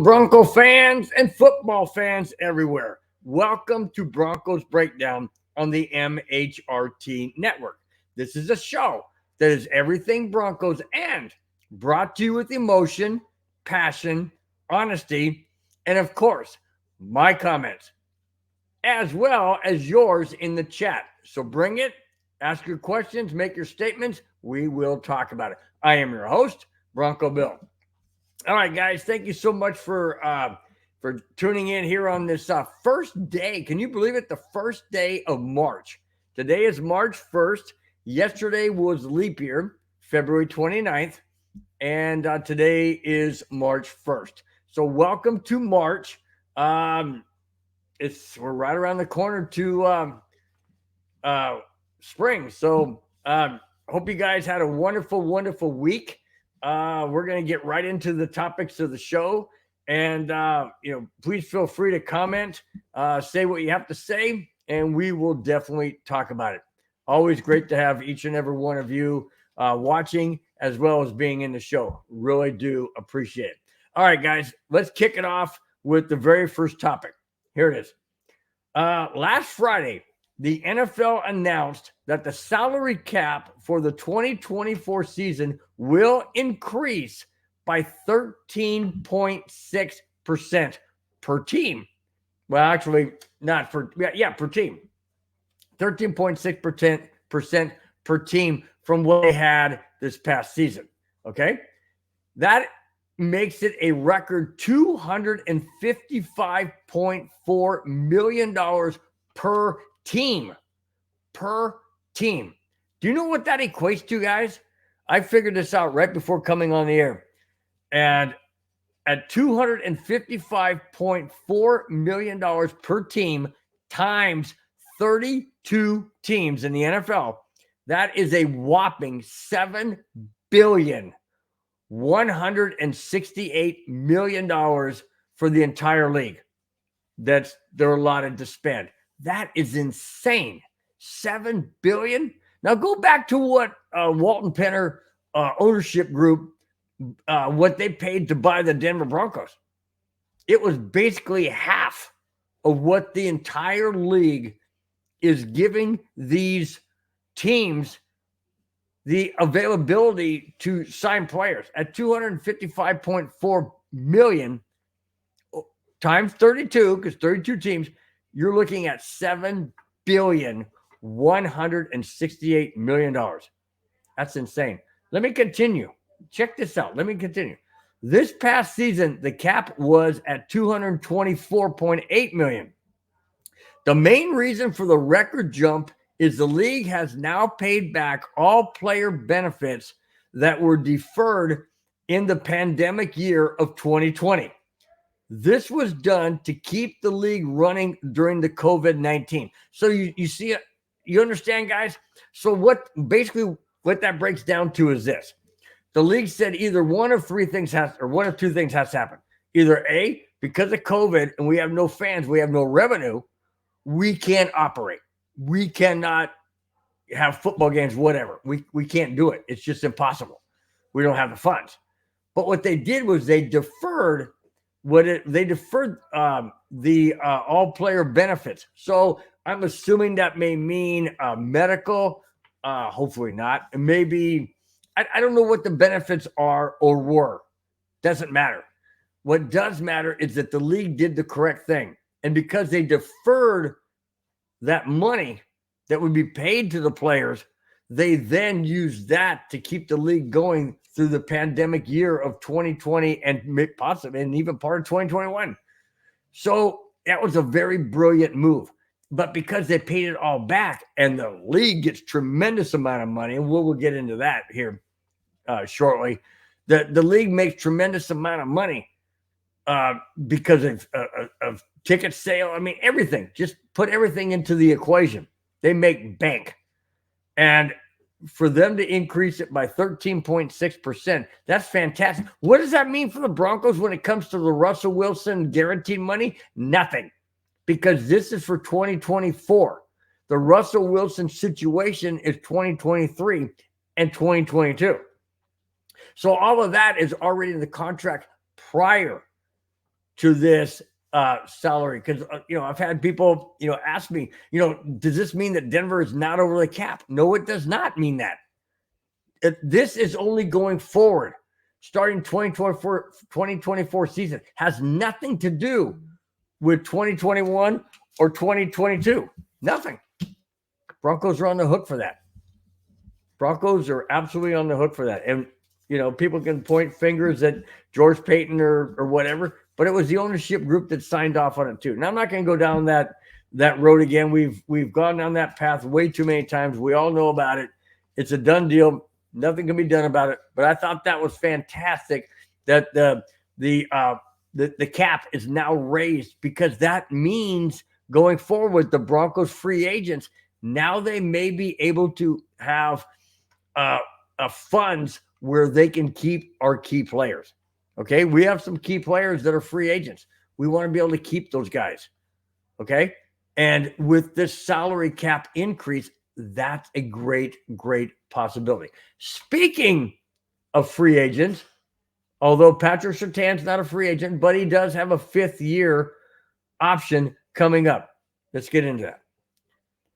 Bronco fans and football fans everywhere. Welcome to Broncos Breakdown on the MHRT Network. This is a show that is everything Broncos and brought to you with emotion, passion, honesty, and of course, my comments, as well as yours in the chat. So bring it, ask your questions, make your statements. We will talk about it. I am your host, Bronco Bill. All right, guys, thank you so much for tuning in here on this first day. Can you believe it? The first day of March. Today is March 1st. Yesterday was leap year, February 29th, and today is March 1st. So welcome to March. We're right around the corner to spring. So hope you guys had a wonderful, wonderful week. We're going to get right into the topics of the show. And, please feel free to comment, say what you have to say, and we will definitely talk about it. Always great to have each and every one of you watching as well as being in the show. Really do appreciate it. All right, guys, let's kick it off with the very first topic. Here it is. Last Friday, the NFL announced that the salary cap for the 2024 season will increase by 13.6% per team. Well, actually, not per team. 13.6% per team from what they had this past season. Okay? That makes it a record $255.4 million per team. Do you know what that equates to, guys? I figured this out right before coming on the air. And at $255.4 million per team times 32 teams in the NFL, that is a whopping $7,168 million for the entire league that they're allotted to spend. That is insane. $7 billion. Now go back to what Walton Penner ownership group, what they paid to buy the Denver Broncos. It was basically half of what the entire league is giving these teams the availability to sign players at $255.4 million times 32, because 32 teams, you're looking at $7,168 million. That's insane. Let me continue. Check this out. This past season, the cap was at $224.8 million. The main reason for the record jump is the league has now paid back all player benefits that were deferred in the pandemic year of 2020. This was done to keep the league running during the COVID-19. So you see it, you understand, guys? So what that breaks down to is this. The league said either one of two things has to happen. Either A, because of COVID and we have no fans, we have no revenue, we can't operate. We cannot have football games, whatever. We can't do it. It's just impossible. We don't have the funds. But what they did was they deferred the all player benefits. So I'm assuming that may mean medical, hopefully not. Maybe, I don't know what the benefits are or were. Doesn't matter. What does matter is that the league did the correct thing. And because they deferred that money that would be paid to the players, they then used that to keep the league going through the pandemic year of 2020 and possibly and even part of 2021. So that was a very brilliant move. But because they paid it all back and the league gets tremendous amount of money, and we'll get into that here shortly, the league makes tremendous amount of money because of ticket sale. I mean, everything. Just put everything into the equation. They make bank. And for them to increase it by 13.6%, that's fantastic. What does that mean for the Broncos when it comes to the Russell Wilson guaranteed money? Nothing, because this is for 2024. The Russell Wilson situation is 2023 and 2022. So all of that is already in the contract prior to this salary? Because I've had people ask me, does this mean that Denver is not over the cap? No, it does not mean that. This is only going forward, starting 2024 season. Has nothing to do with 2021 or 2022. Nothing. Broncos are on the hook for that. Broncos are absolutely on the hook for that. And people can point fingers at George Payton or whatever, but it was the ownership group that signed off on it too. Now I'm not going to go down that road again. We've gone down that path way too many times. We all know about it. It's a done deal. Nothing can be done about it. But I thought that was fantastic that the cap is now raised, because that means going forward, the Broncos free agents, now they may be able to have funds where they can keep our key players. Okay. We have some key players that are free agents. We want to be able to keep those guys. Okay. And with this salary cap increase, that's a great, great possibility. Speaking of free agents, although Patrick Surtain's not a free agent, but he does have a 5th-year option coming up. Let's get into that.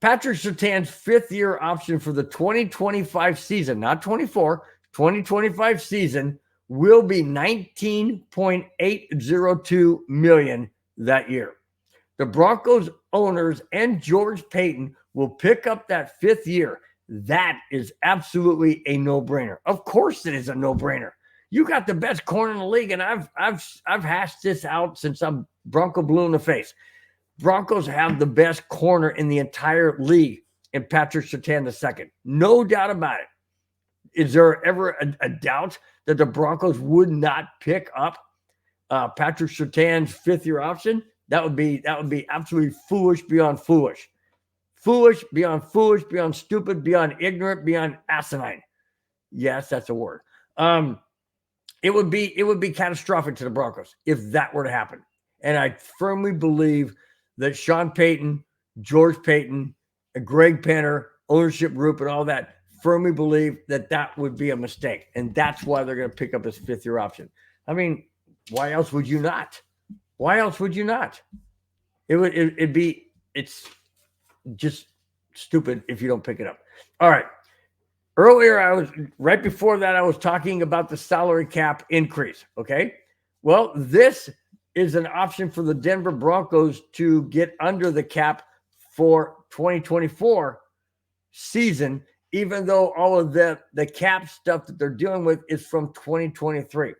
Patrick Surtain's 5th-year option for the 2025 season, not 24, 2025 season, will be $19.802 million that year. The Broncos owners and George Payton will pick up that 5th year. That is absolutely a no-brainer. Of course it is a no-brainer. You got the best corner in the league, and I've hashed this out since I'm Bronco blue in the face. Broncos have the best corner in the entire league in Patrick Surtain II. No doubt about it. Is there ever a doubt that the Broncos would not pick up Patrick Surtain's 5th-year option? That would be absolutely foolish beyond foolish. Foolish, beyond stupid, beyond ignorant, beyond asinine. Yes, that's a word. It would be catastrophic to the Broncos if that were to happen. And I firmly believe that Sean Payton, George Payton, Greg Penner, ownership group, and all that firmly believe that would be a mistake. And that's why they're going to pick up his 5th-year option. I mean, why else would you not? Why else would you not? It's just stupid if you don't pick it up. All right. Earlier, right before that, I was talking about the salary cap increase. Okay. Well, this is an option for the Denver Broncos to get under the cap for 2024 season, even though all of the cap stuff that they're dealing with is from 2023.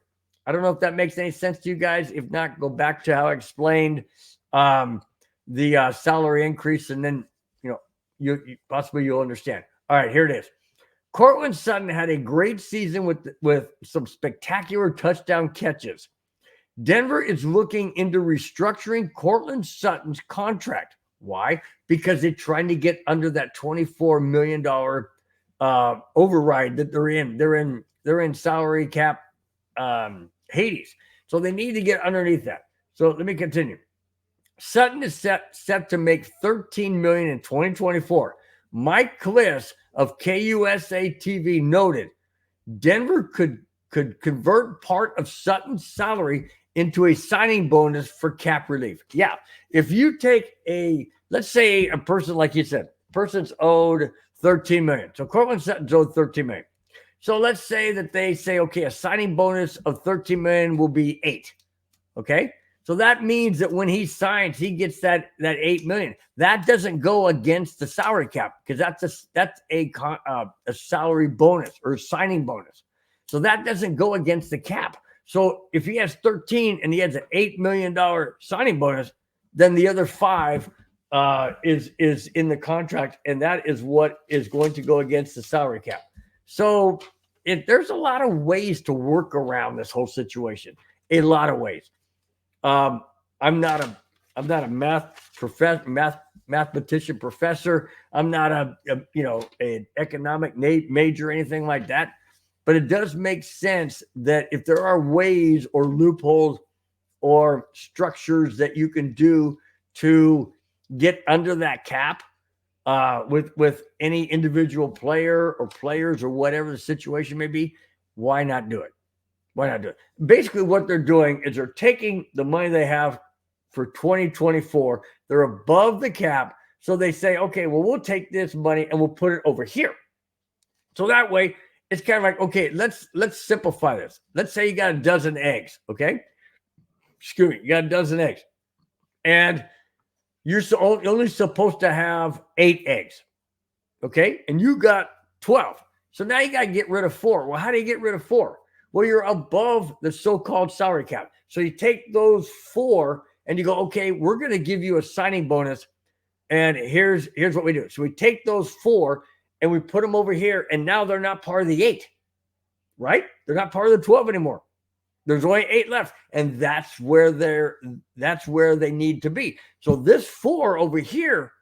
I don't know if that makes any sense to you guys. If not, go back to how I explained the salary increase, and then you possibly you'll understand. All right, here it is. Courtland Sutton had a great season with some spectacular touchdown catches. Denver is looking into restructuring Courtland Sutton's contract. Why? Because they're trying to get under that $24 million override that they're in. They're in salary cap Hades. So they need to get underneath that. So let me continue. Sutton is set to make $13 million in 2024. Mike Kliss of KUSA TV noted Denver could convert part of Sutton's salary into a signing bonus for cap relief. Yeah, if you take let's say a person, like you said, person's owed $13 million. So Courtland Sutton's owed $13 million. So let's say that they say, okay, a signing bonus of $13 million will be $8 million. Okay. So that means that when he signs, he gets that $8 million. That doesn't go against the salary cap, because that's a salary bonus or signing bonus. So that doesn't go against the cap. So if he has 13 and he has an $8 million signing bonus, then the other 5 is in the contract, and that is what is going to go against the salary cap. So there's a lot of ways to work around this whole situation. A lot of ways. I'm not a mathematician professor. I'm not an economic major or anything like that. But it does make sense that if there are ways or loopholes or structures that you can do to get under that cap with any individual player or players or whatever the situation may be, why not do it? Why not do it? Basically, what they're doing is they're taking the money they have for 2024. They're above the cap. So they say, okay, well, we'll take this money and we'll put it over here. So that way, it's kind of like, okay, let's simplify this. Let's say you got a dozen eggs, okay? Excuse me, you got a dozen eggs. And you're only supposed to have 8 eggs, okay? And you got 12. So now you got to get rid of 4. Well, how do you get rid of 4? Well, you're above the so-called salary cap. So you take those 4 and you go, okay, we're going to give you a signing bonus. And here's what we do. So we take those 4 and we put them over here. And now they're not part of the 8, right? They're not part of the 12 anymore. There's only 8 left. And that's where they need to be. So this 4 over here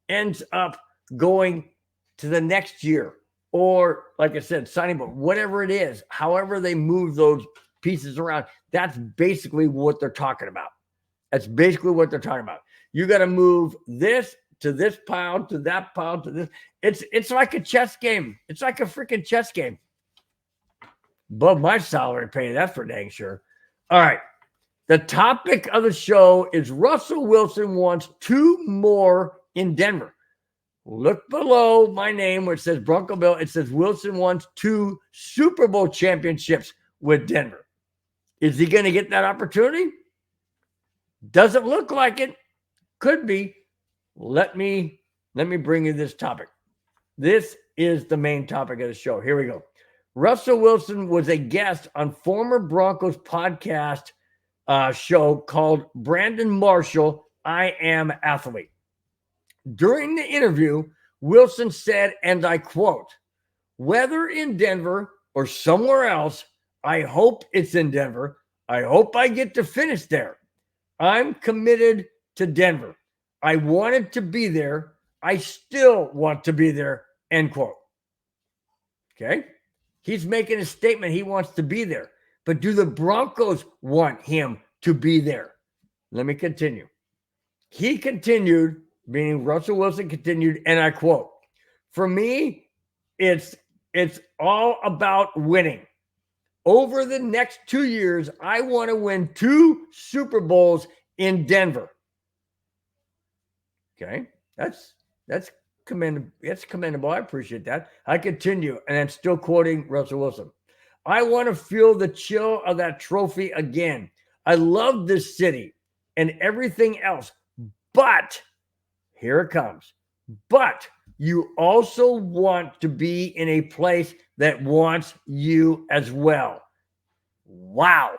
ends up going to the next year. Or, like I said, signing bonus, whatever it is, however they move those pieces around, that's basically what they're talking about. That's basically what they're talking about. You got to move this to this pile, to that pile, to this. It's like a chess game. It's like a freaking chess game. Above my salary pay, that's for dang sure. All right. The topic of the show is Russell Wilson wants 2 more in Denver. Look below my name where it says Bronco Bill. It says Wilson wants 2 Super Bowl championships with Denver. Is he going to get that opportunity? Doesn't look like it. Could be. Let me bring you this topic. This is the main topic of the show. Here we go. Russell Wilson was a guest on former Broncos podcast show called Brandon Marshall, I Am Athlete. During the interview, Wilson said, and I quote, "Whether in Denver or somewhere else, I hope it's in Denver. I hope I get to finish there. I'm committed to Denver. I wanted to be there. I still want to be there," end quote. Okay? He's making a statement. He wants to be there. But do the Broncos want him to be there? Let me continue. He continued, meaning Russell Wilson continued, and I quote, "For me, it's all about winning. Over the next 2 years, I want to win 2 Super Bowls in Denver." Okay, that's commendable. That's commendable. I appreciate that. I continue, and I'm still quoting Russell Wilson. "I want to feel the chill of that trophy again. I love this city and everything else, but here it comes. But you also want to be in a place that wants you as well." Wow.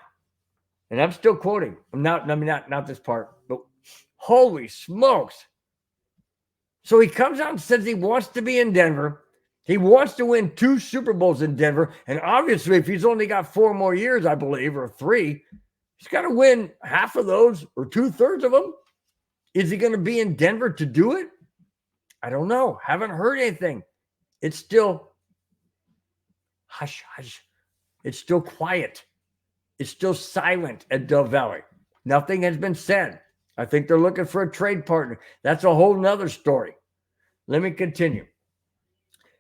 And I'm still quoting. Not this part, but holy smokes. So he comes out and says he wants to be in Denver. He wants to win 2 Super Bowls in Denver. And obviously, if he's only got 4 more years, I believe, or 3, he's got to win half of those or 2/3 of them. Is he going to be in Denver to do it? I don't know. Haven't heard anything. It's still hush, hush. It's still quiet. It's still silent at Dove Valley. Nothing has been said. I think they're looking for a trade partner. That's a whole nother story. Let me continue.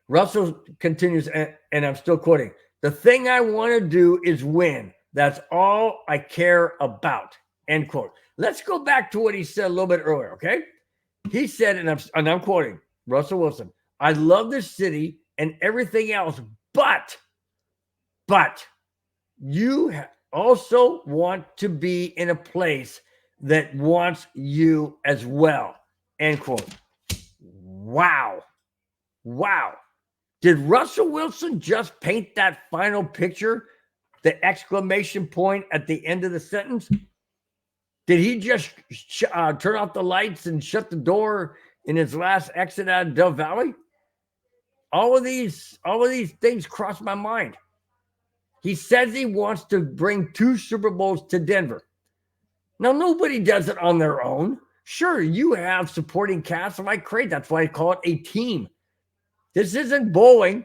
Russell continues, and I'm still quoting, "The thing I want to do is win. That's all I care about," end quote. Let's go back to what he said a little bit earlier, okay? He said, and I'm quoting Russell Wilson, "I love this city and everything else, but you also want to be in a place that wants you as well," end quote. Wow. Did Russell Wilson just paint that final picture, the exclamation point at the end of the sentence? Did he just turn off the lights and shut the door in his last exit out of Dove Valley? All of these things crossed my mind. He says he wants to bring 2 Super Bowls to Denver. Now, nobody does it on their own. Sure, you have supporting cast like crazy. That's why I call it a team. This isn't bowling.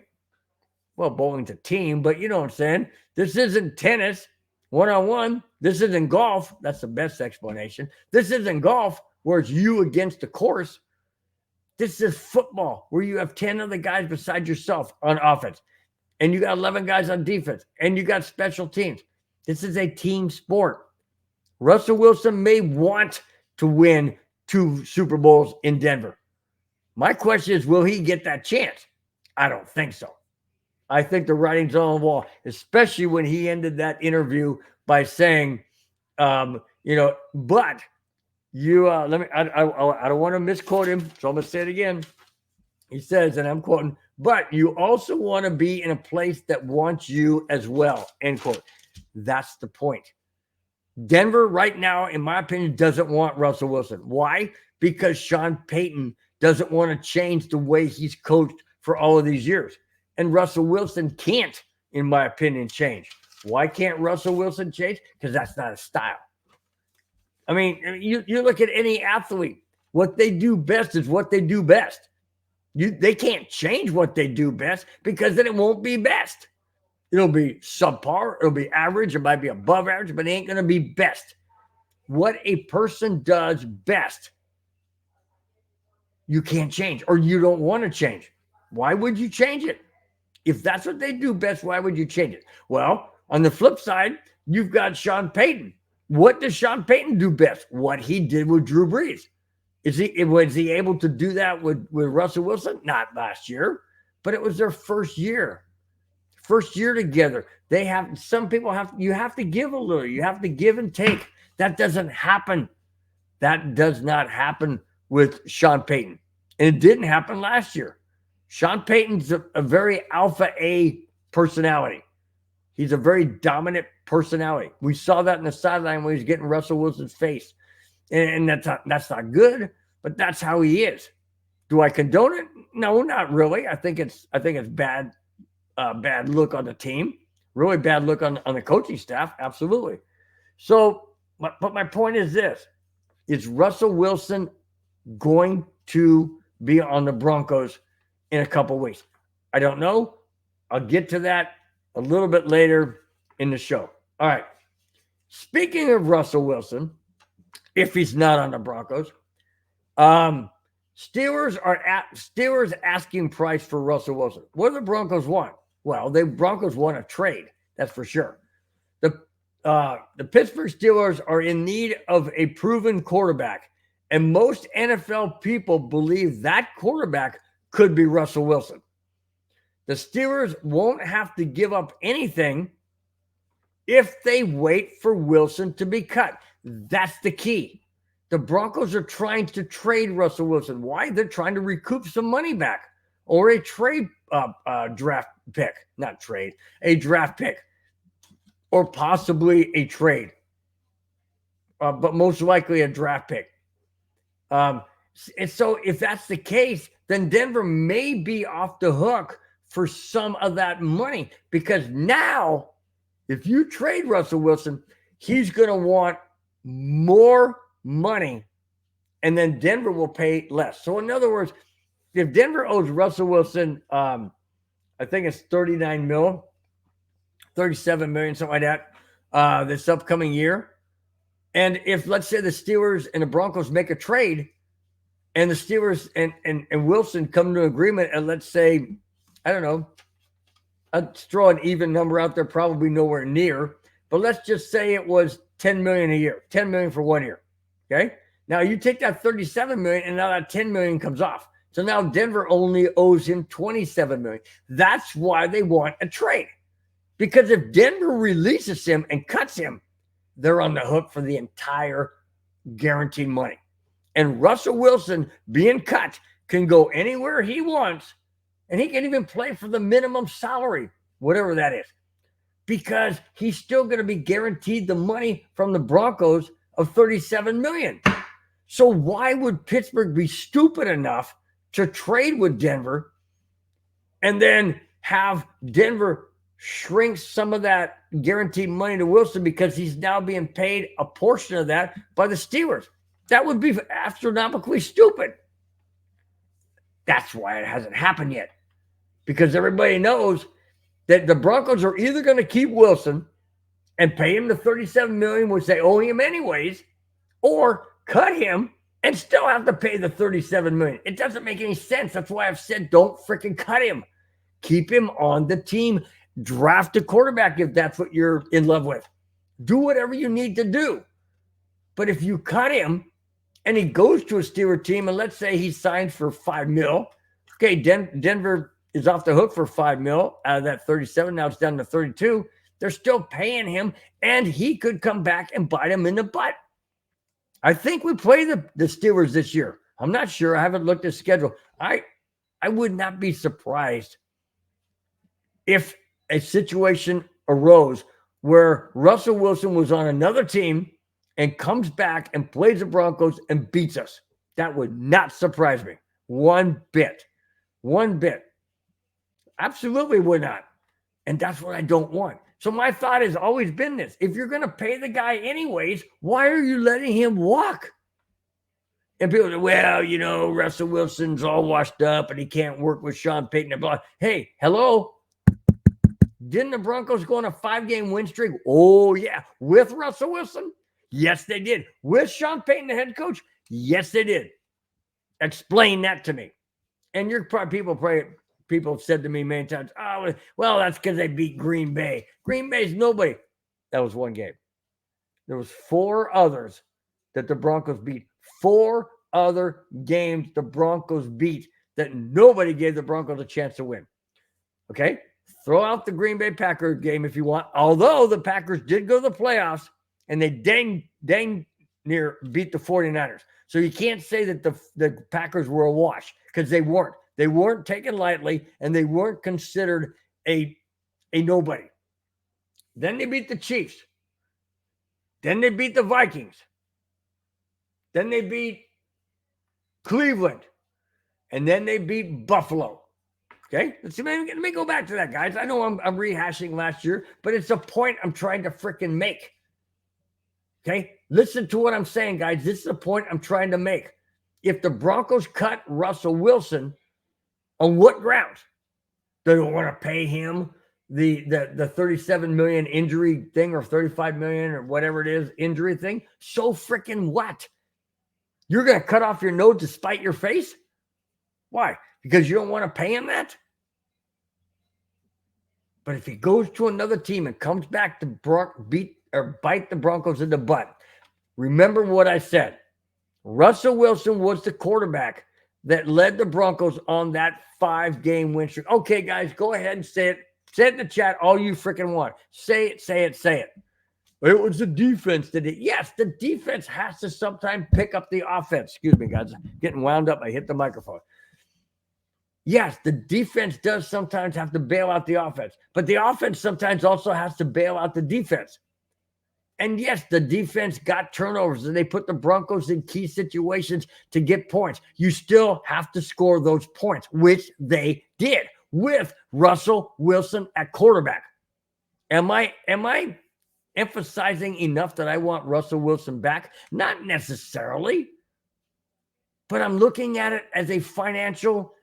Well, bowling's a team, but you know what I'm saying. This isn't tennis, one-on-one. This isn't golf. That's the best explanation. This isn't golf where it's you against the course. This is football where you have 10 other guys beside yourself on offense. And you got 11 guys on defense. And you got special teams. This is a team sport. Russell Wilson may want to win 2 Super Bowls in Denver. My question is, will he get that chance? I don't think so. I think the writing's on the wall, especially when he ended that interview by saying, but you let me. I don't want to misquote him, so I'm gonna say it again. He says, and I'm quoting, but you also want to be in a place that wants you as well. End quote. That's the point. Denver right now, in my opinion, doesn't want Russell Wilson. Why? Because Sean Payton doesn't want to change the way he's coached for all of these years. And Russell Wilson can't, in my opinion, change. Why can't Russell Wilson change? Because that's not a style. I mean, you look at any athlete. What they do best is what they do best. They can't change what they do best because then it won't be best. It'll be subpar. It'll be average. It might be above average, but it ain't going to be best. What a person does best, you can't change, or you don't want to change. Why would you change it? If that's what they do best, why would you change it? Well, on the flip side, you've got Sean Payton. What does Sean Payton do best? What he did with Drew Brees. Was he able to do that with Russell Wilson? Not last year, but it was their first year. First year together. You have to give a little. You have to give and take. That doesn't happen. That does not happen with Sean Payton. And it didn't happen last year. Sean Payton's a very alpha A personality. He's a very dominant personality. We saw that in the sideline when he was getting Russell Wilson's face. And that's not good, but that's how he is. Do I condone it? No, not really. I think it's bad look on the team. Really bad look on the coaching staff. Absolutely. So, but my point is this. Is Russell Wilson going to be on the Broncos in a couple weeks? I don't know. I'll get to that a little bit later in the show. All right. Speaking of Russell Wilson, if he's not on the Broncos, Steelers asking price for Russell Wilson. What do the Broncos want? Well, the Broncos want a trade. That's for sure. The Pittsburgh Steelers are in need of a proven quarterback, and most NFL people believe that quarterback could be Russell Wilson. The Steelers won't have to give up anything if they wait for Wilson to be cut. That's the key. The Broncos are trying to trade Russell Wilson. Why? They're trying to recoup some money back or a trade draft pick. Not trade, a draft pick or possibly a trade, but most likely a draft pick. And so if that's the case, then Denver may be off the hook for some of that money, because now if you trade Russell Wilson, he's going to want more money, and then Denver will pay less. So in other words, if Denver owes Russell Wilson, I think it's 37 million, something like that, this upcoming year. And if, let's say, the Steelers and the Broncos make a trade, and the Steelers and Wilson come to an agreement, and let's say, I don't know, I'd throw an even number out there, probably nowhere near, but let's just say it was $10 million a year, $10 million for 1 year. Okay. Now you take that 37 million and now that 10 million comes off. So now Denver only owes him 27 million. That's why they want a trade, because if Denver releases him and cuts him, they're on the hook for the entire guaranteed money. And Russell Wilson being cut can go anywhere he wants, and he can even play for the minimum salary, whatever that is, because he's still going to be guaranteed the money from the Broncos of 37 million. So why would Pittsburgh be stupid enough to trade with Denver and then have Denver shrink some of that guaranteed money to Wilson because he's now being paid a portion of that by the Steelers? That would be astronomically stupid. That's why it hasn't happened yet, because everybody knows that the Broncos are either going to keep Wilson and pay him the 37 million, which they owe him anyways, or cut him and still have to pay the 37 million. It doesn't make any sense. That's why I've said don't freaking cut him. Keep him on the team. Draft a quarterback if that's what you're in love with. Do whatever you need to do. But if you cut him and he goes to a Steeler team, and let's say he signs for $5 million, okay, Denver is off the hook for $5 million out of that 37. Now it's down to 32. They're still paying him, and he could come back and bite him in the butt. I think we play the Steelers this year. I'm not sure. I haven't looked at the schedule. I would not be surprised if a situation arose where Russell Wilson was on another team and comes back and plays the Broncos and beats us. That would not surprise me one bit. One bit. Absolutely would not. And that's what I don't want. So my thought has always been this. If you're going to pay the guy anyways, why are you letting him walk? And people say, well, you know, Russell Wilson's all washed up and he can't work with Sean Payton and blah. Hey, hello? Didn't the Broncos go on a 5-game win streak? Oh, yeah. With Russell Wilson? Yes, they did. With Sean Payton, the head coach? Yes, they did. Explain that to me. And you're probably people have said to me many times, oh, well, that's because they beat Green Bay. Green Bay's nobody. That was one game. There was 4 others that the Broncos beat. 4 other games the Broncos beat that nobody gave the Broncos a chance to win. Okay? Throw out the Green Bay Packers game if you want. Although the Packers did go to the playoffs and they dang near beat the 49ers. So you can't say that the Packers were a wash because they weren't. They weren't taken lightly and they weren't considered a nobody. Then they beat the Chiefs. Then they beat the Vikings. Then they beat Cleveland. And then they beat Buffalo. Okay? Let me go back to that, guys. I know I'm rehashing last year, but it's a point I'm trying to freaking make. Okay? Listen to what I'm saying, guys. This is the point I'm trying to make. If the Broncos cut Russell Wilson, on what grounds? They don't want to pay him the $37 million injury thing or $35 million or whatever it is, injury thing. So freaking what? You're going to cut off your nose to spite your face? Why? Because you don't want to pay him that? But if he goes to another team and comes back to bite the Broncos in the butt, remember what I said. Russell Wilson was the quarterback that led the Broncos on that 5-game win streak. Okay, guys, go ahead and say it. Say it in the chat all you freaking want. Say it, say it, say it. It was the defense that did. Yes, the defense has to sometimes pick up the offense. Excuse me, guys. I'm getting wound up. I hit the microphone. Yes, the defense does sometimes have to bail out the offense, but the offense sometimes also has to bail out the defense. And yes, the defense got turnovers and they put the Broncos in key situations to get points. You still have to score those points, which they did with Russell Wilson at quarterback. Am I emphasizing enough that I want Russell Wilson back? Not necessarily, but I'm looking at it as a financial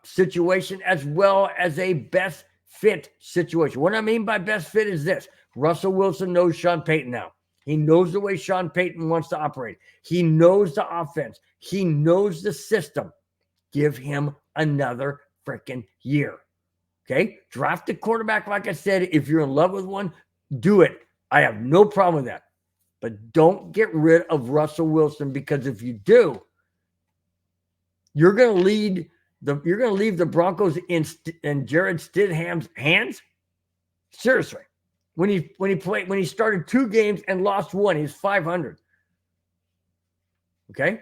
situation as well as a best fit situation. What I mean by best fit is this. Russell Wilson knows Sean Payton now. He knows the way Sean Payton wants to operate. He knows the offense. He knows the system. Give him another freaking year. Okay? Draft a quarterback, like I said. If you're in love with one, do it. I have no problem with that. But don't get rid of Russell Wilson, because if you do, you're going to leave the Broncos in Jared Stidham's hands. Seriously. When he started 2 games and lost 1, he's 500. Okay?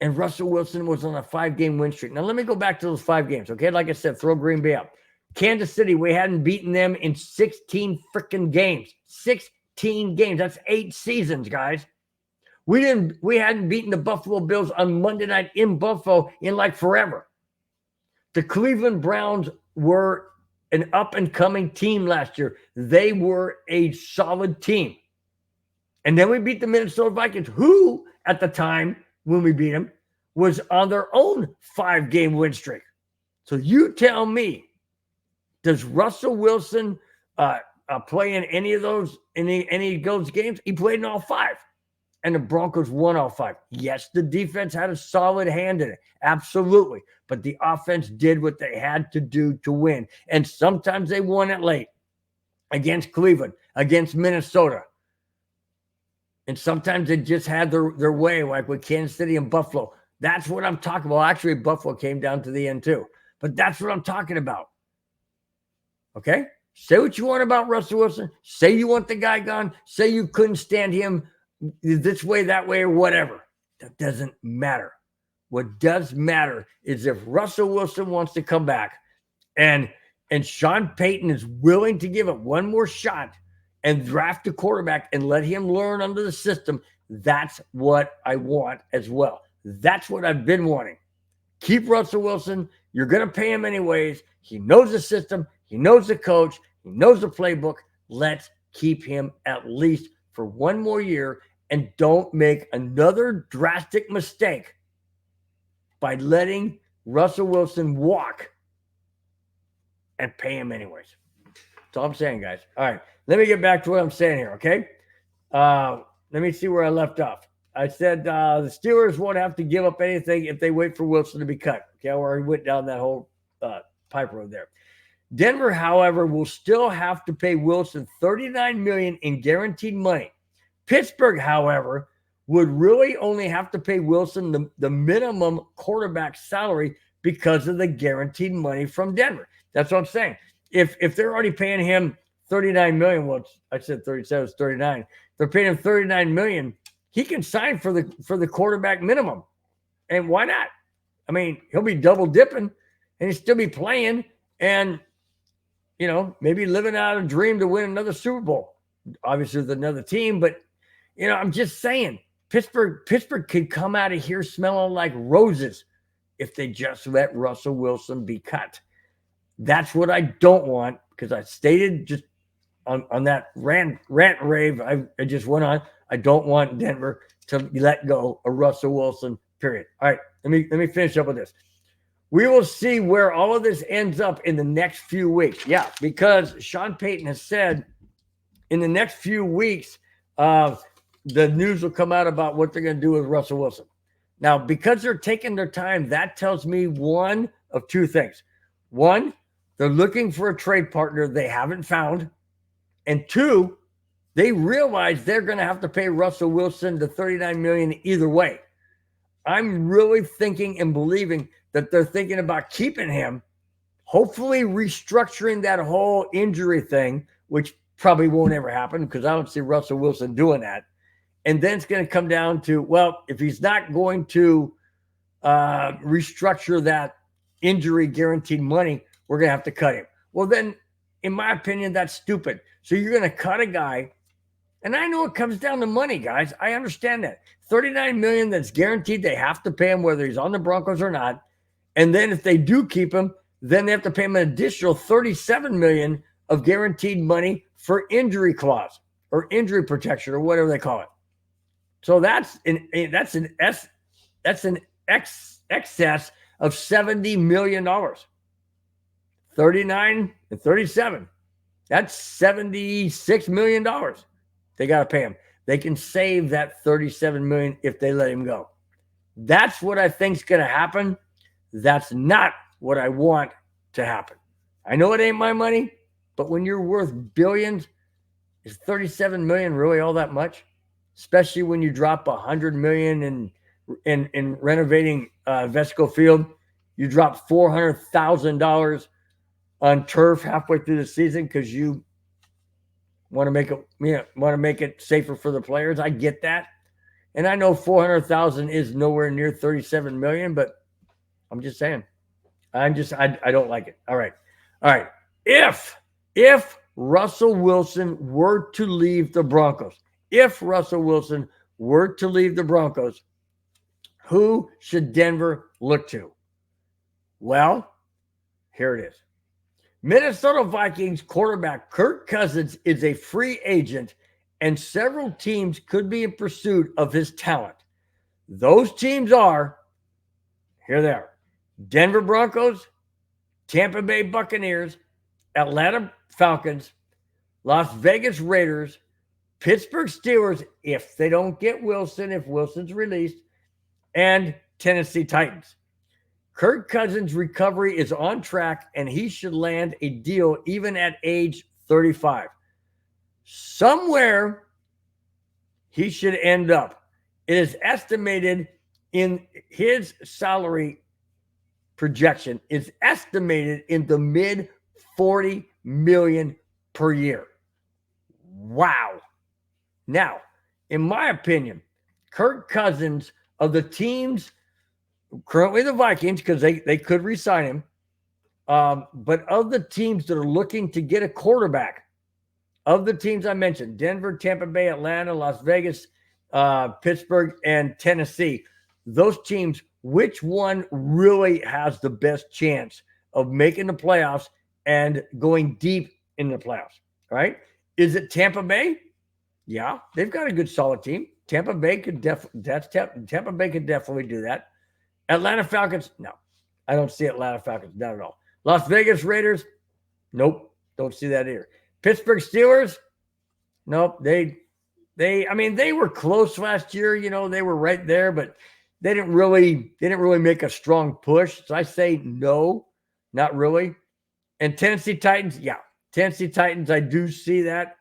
And Russell Wilson was on a 5-game win streak. Now let me go back to those 5 games. Okay? Like I said, throw Green Bay out. Kansas City, we hadn't beaten them in 16 freaking games. 16 games. That's 8 seasons, guys. We hadn't beaten the Buffalo Bills on Monday night in Buffalo in like forever. The Cleveland Browns were an up-and-coming team last year. They were a solid team. And then we beat the Minnesota Vikings, who, at the time when we beat them, was on their own 5-game win streak. So you tell me, does Russell Wilson play in any of those games? He played in all 5. And the Broncos won all 5. Yes, the defense had a solid hand in it. Absolutely. But the offense did what they had to do to win. And sometimes they won it late against Cleveland, against Minnesota. And sometimes they just had their way, like with Kansas City and Buffalo. That's what I'm talking about. Actually, Buffalo came down to the end too. But that's what I'm talking about. Okay? Say what you want about Russell Wilson. Say you want the guy gone. Say you couldn't stand him this way, that way, or whatever. That doesn't matter. What does matter is if Russell Wilson wants to come back and Sean Payton is willing to give it one more shot and draft a quarterback and let him learn under the system, that's what I want as well. That's what I've been wanting. Keep Russell Wilson. You're going to pay him anyways. He knows the system. He knows the coach. He knows the playbook. Let's keep him at least for one more year and don't make another drastic mistake by letting Russell Wilson walk and pay him anyways. That's all I'm saying, guys. All right. Let me get back to what I'm saying here, okay? Let me see where I left off. I said the Steelers won't have to give up anything if they wait for Wilson to be cut. Okay, I already went down that whole pipe road there. Denver, however, will still have to pay Wilson $39 million in guaranteed money. Pittsburgh, however, would really only have to pay Wilson the minimum quarterback salary because of the guaranteed money from Denver. That's what I'm saying. If they're already paying him $39 million, well, I said 37, it's 39. They're paying him $39 million. He can sign for the quarterback minimum. And why not? I mean, he'll be double dipping and he'll still be playing and, you know, maybe living out a dream to win another Super Bowl. Obviously with another team, but, you know, I'm just saying, Pittsburgh could come out of here smelling like roses if they just let Russell Wilson be cut. That's what I don't want, because I stated just on that rant rave I just went on. I don't want Denver to let go of Russell Wilson, period. All right, let me finish up with this. We will see where all of this ends up in the next few weeks. Yeah, because Sean Payton has said in the next few weeks, the news will come out about what they're going to do with Russell Wilson. Now, because they're taking their time, that tells me one of two things. One, they're looking for a trade partner they haven't found. And two, they realize they're going to have to pay Russell Wilson the $39 million either way. I'm really thinking and believing that they're thinking about keeping him, hopefully restructuring that whole injury thing, which probably won't ever happen because I don't see Russell Wilson doing that. And then it's going to come down to, well, if he's not going to restructure that injury guaranteed money, we're going to have to cut him. Well, then, in my opinion, that's stupid. So you're going to cut a guy. And I know it comes down to money, guys. I understand that. $39 million that's guaranteed they have to pay him whether he's on the Broncos or not. And then if they do keep him, then they have to pay him an additional $37 million of guaranteed money for injury clause or injury protection or whatever they call it. So that's an excess of $70 million. 39 and 37. That's $76 million. They got to pay him. They can save that $37 million if they let him go. That's what I think is going to happen. That's not what I want to happen. I know it ain't my money, but when you're worth billions, is $37 million really all that much? Especially when you drop $100 million in renovating Vesco Field, you drop $400,000 on turf halfway through the season because you want to make it safer for the players. I get that, and I know $400,000 is nowhere near $37 million, but I'm just saying, I don't like it. All right. If Russell Wilson were to leave the Broncos, who should Denver look to? Well, here it is. Minnesota Vikings quarterback Kirk Cousins is a free agent, and several teams could be in pursuit of his talent. Those teams are, here they are, Denver Broncos, Tampa Bay Buccaneers, Atlanta Falcons, Las Vegas Raiders, Pittsburgh Steelers, if they don't get Wilson, if Wilson's released, and Tennessee Titans. Kirk Cousins' recovery is on track, and he should land a deal even at age 35. somewhere he should end up. It is estimated in his salary projection is estimated in the mid 40 million per year. Wow. Now, in my opinion, Kirk Cousins of the teams, currently the Vikings, because they could re-sign him, but of the teams that are looking to get a quarterback, of the teams I mentioned, Denver, Tampa Bay, Atlanta, Las Vegas, Pittsburgh, and Tennessee, those teams, which one really has the best chance of making the playoffs and going deep in the playoffs, right? Is it Tampa Bay? Yeah, they've got a good solid team. Tampa Bay could Tampa Bay could definitely do that. Atlanta Falcons? No, I don't see Atlanta Falcons, not at all. Las Vegas Raiders? Nope, don't see that either. Pittsburgh Steelers? Nope, they were close last year. You know, they were right there, but they didn't really make a strong push. So I say no, not really. And Tennessee Titans, yeah, Tennessee Titans, I do see that.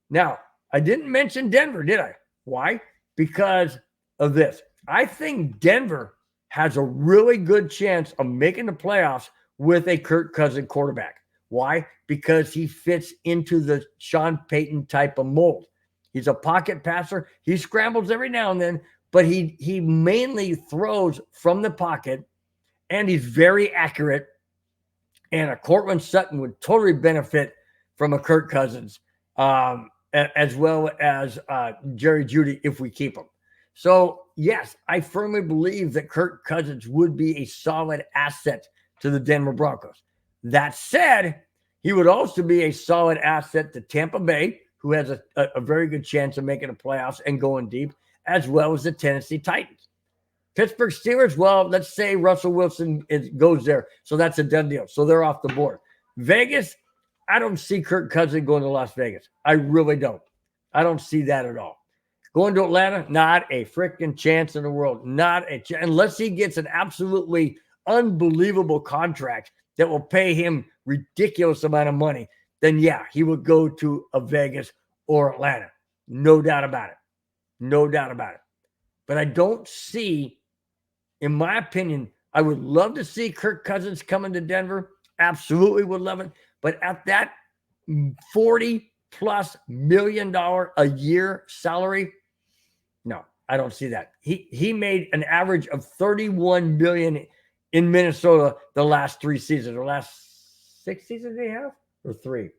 Now, I didn't mention Denver, did I? Why? Because of this. I think Denver has a really good chance of making the playoffs with a Kirk Cousins quarterback. Why? Because he fits into the Sean Payton type of mold. He's a pocket passer. He scrambles every now and then, but he mainly throws from the pocket, and he's very accurate. And a Cortland Sutton would totally benefit from a Kirk Cousins, as well as Jerry Jeudy if we keep him. So, yes, I firmly believe that Kirk Cousins would be a solid asset to the Denver Broncos. That said, he would also be a solid asset to Tampa Bay, who has a very good chance of making the playoffs and going deep, as well as the Tennessee Titans. Pittsburgh Steelers, well, let's say Russell Wilson goes there. So that's a done deal. So they're off the board. Vegas, I don't see Kirk Cousins going to Las Vegas. I really don't. I don't see that at all. Going to Atlanta, not a freaking chance in the world. Not a chance. Unless he gets an absolutely unbelievable contract that will pay him ridiculous amount of money, then yeah, he would go to a Vegas or Atlanta. No doubt about it. No doubt about it. But I don't see, in my opinion, I would love to see Kirk Cousins coming to Denver. Absolutely would love it. But at that $40+ million a year salary, no, I don't see that. He made an average of $31 million in Minnesota the last 3 seasons, or last 6 seasons they have, or 3.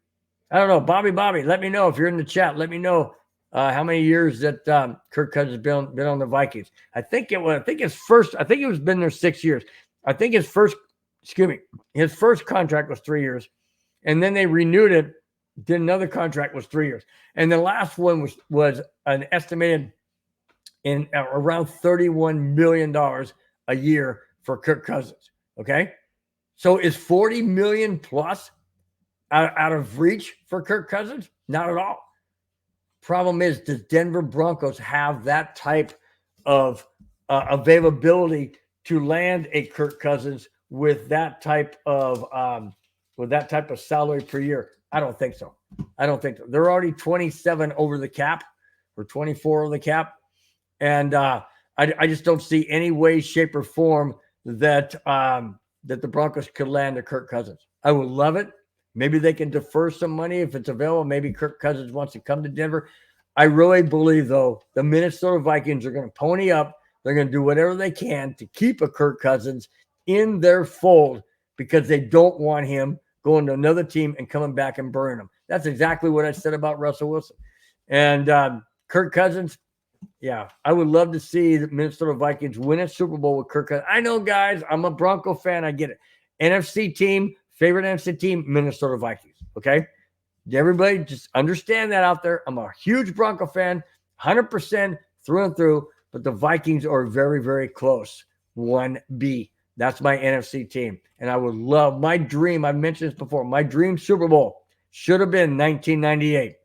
I don't know. Bobby, let me know if you're in the chat. Let me know how many years that Kirk Cousins has been on the Vikings. I think it was been there 6 years. I think his first contract was 3 years, and then they renewed it. Did another contract was 3 years, and the last one was an estimated in around $31 million a year for Kirk Cousins. Okay, so is 40 million plus out of reach for Kirk Cousins? Not at all. Problem is, does Denver Broncos have that type of availability to land a Kirk Cousins with that type of salary per year? I don't think so. They're already 27 over the cap, or 24 over the cap, and I just don't see any way, shape, or form that the Broncos could land a Kirk Cousins. I would love it. Maybe they can defer some money if it's available. Maybe Kirk Cousins wants to come to Denver. I really believe, though, the Minnesota Vikings are going to pony up. They're going to do whatever they can to keep a Kirk Cousins in their fold, because they don't want him going to another team and coming back and burning them. That's exactly what I said about Russell Wilson. And Kirk Cousins, yeah, I would love to see the Minnesota Vikings win a Super Bowl with Kirk Cousins. I know, guys, I'm a Bronco fan. I get it. NFC team, favorite NFC team, Minnesota Vikings. Okay? Everybody just understand that out there. I'm a huge Bronco fan, 100% through and through, but the Vikings are very, very close. 1B. That's my NFC team. And I would love my dream. I've mentioned this before. My dream Super Bowl should have been 1998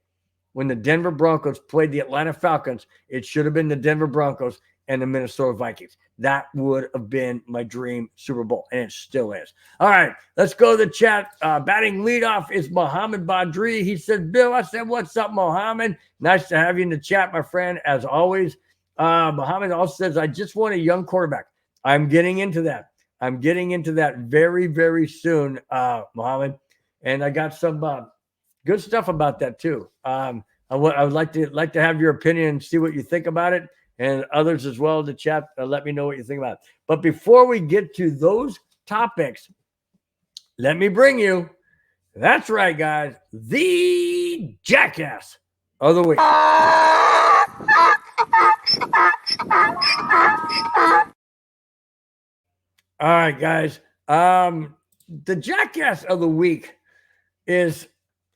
when the Denver Broncos played the Atlanta Falcons. It should have been the Denver Broncos and the Minnesota Vikings. that would have been my dream Super Bowl, and it still is. All right, let's go to the chat. Batting leadoff is Mohammed Badri. He said, Bill, I said, what's up, Mohammed? Nice to have you in the chat, my friend, as always. Mohammed also says, I just want a young quarterback. I'm getting into that. I'm getting into that very, very soon, Mohammed. And I got some good stuff about that too. I would like to have your opinion and see what you think about it, and others as well in the chat. Let me know what you think about it. But before we get to those topics, let me bring you, that's right, guys, the jackass of the week. All right, guys. The jackass of the week is,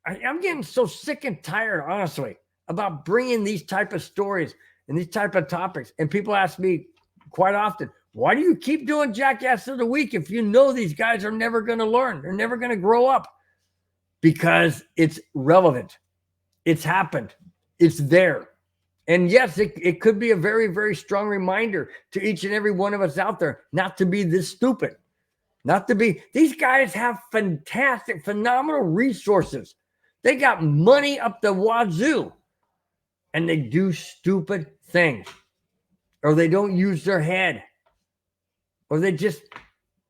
I'm getting so sick and tired, honestly, about bringing these type of stories and these type of topics. And people ask me quite often, why do you keep doing jackass of the week if you know these guys are never going to learn? They're never going to grow up. Because it's relevant. It's happened. It's there. And yes, it could be a very, very strong reminder to each and every one of us out there not to be this stupid. Not to be. These guys have fantastic, phenomenal resources. They got money up the wazoo. And they do stupid things. Or they don't use their head. Or they just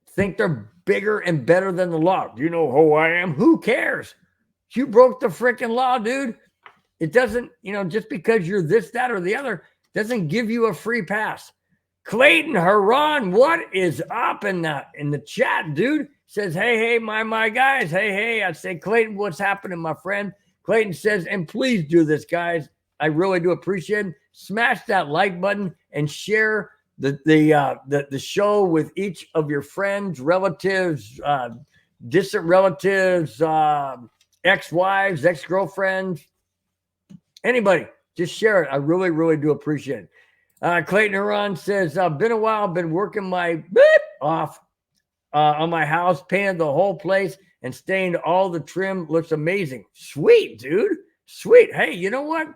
think they're bigger and better than the law. Do you know who I am? Who cares? You broke the freaking law, dude. It doesn't, just because you're this, that, or the other, doesn't give you a free pass. Clayton Haran, what is up in the chat, dude? Says, hey, my guys. Hey. I say, Clayton, what's happening, my friend? Clayton says, and please do this, guys. I really do appreciate it. Smash that like button and share the show with each of your friends, relatives, distant relatives, ex-wives, ex-girlfriends, anybody. Just share it. I really, really do appreciate it. Clayton Huron says, been a while, been working my beep off on my house, painted the whole place and stained all the trim. Looks amazing. Sweet, dude. Sweet. Hey, you know what?